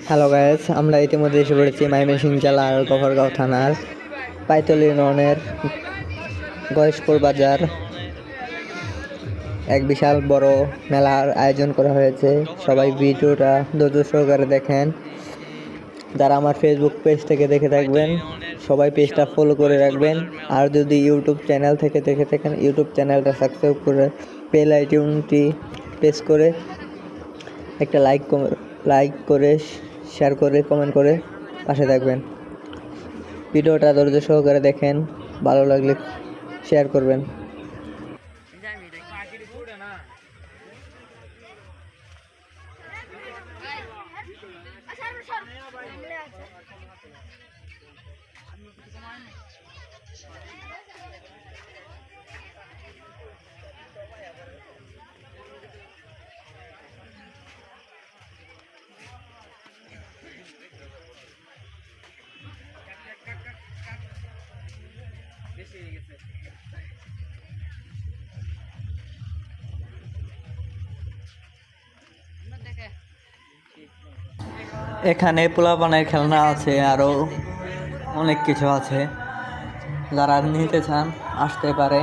Hello guys, আমরা ইতিমধ্যে এসে পড়েছি ময়মনসিংহ জেলার গফরগাঁও থানার পাইতল ইউনিয়নের গয়েশপুর বাজার। এক বিশাল বড় মেলার আয়োজন করা হয়েছে। সবাই ভিডিওটা ধৈর্য সহকারে দেখেন। যারা আমার ফেসবুক পেজ থেকে দেখে থাকবেন সবাই পেজটা ফলো করে রাখবেন। আর যদি ইউটিউব চ্যানেল থেকে দেখে থাকেন ইউটিউব চ্যানেলটা সাবস্ক্রাইব করে বেল আইকনটি প্রেস করে একটা লাইক করে শেয়ার করে কমেন্ট করে পাশে থাকবেন। ভিডিওটা ধৈর্য সহকারে দেখেন, ভালো লাগলে শেয়ার করবেন। এখানে পোলাপানের খেলনা আছে, আরো অনেক কিছু আছে। যারা নিতে চান আসতে পারে,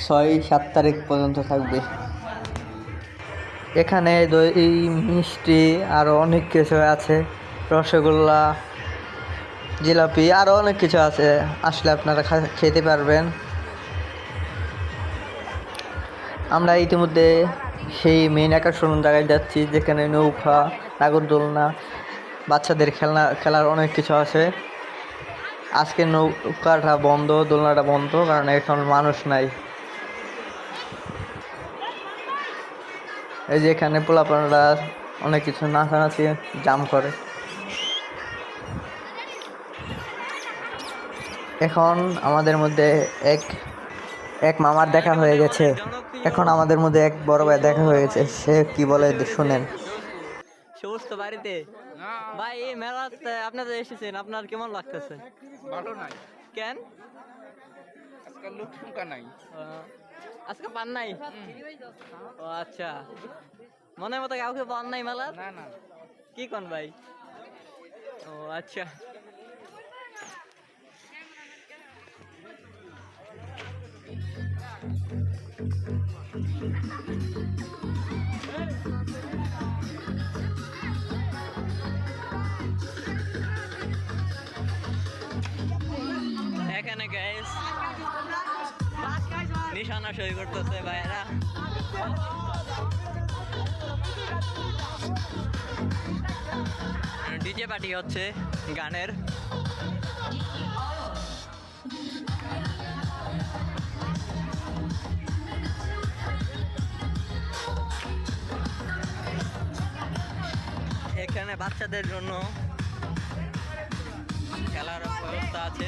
6-7 তারিখ পর্যন্ত থাকবে। এখানে দই মিষ্টি আরো অনেক কিছু আছে, রসগোল্লা, জিলাপি আরো অনেক কিছু আছে। আসলে আপনারা খেতে পারবেন। আমরা ইতিমধ্যে সেই মেইন আকর্ষণ জায়গায় যাচ্ছি, যেখানে নৌকা, নাগরদোলনা, বাচ্চাদের খেলার অনেক কিছু আছে। আজকে নৌকাটা বন্ধ, দোলনাটা বন্ধ, কারণ এখন মানুষ নাই। এই যে এখানে পোলাপানরা অনেক কিছু নাচানাচি জাম করে। এখন আমাদের মধ্যে এক মামার দেখা হয়ে গেছে। এখন আমাদের মধ্যে এক বড় ভাই দেখা হয়ে গেছে। সে কি বলে শুনেন। সমস্ত বাড়িতে ভাই এই মেলাতে আপনারা এসেছেন, আপনার কেমন লাগতেছে? ভালো নাই। কেন? আজকাল লোক সংখ্যা নাই। আজকে পান নাই? ও আচ্ছা, মনের মতো কাউকে পান নাই মেলা? না না, কি কোন ভাই? ও আচ্ছা, এখানে গাইস নিশানা সই করতেছে ভাইরা। ডিজে পার্টি হচ্ছে গানের। এখানে বাচ্চাদের জন্য খেলার ব্যবস্থা আছে।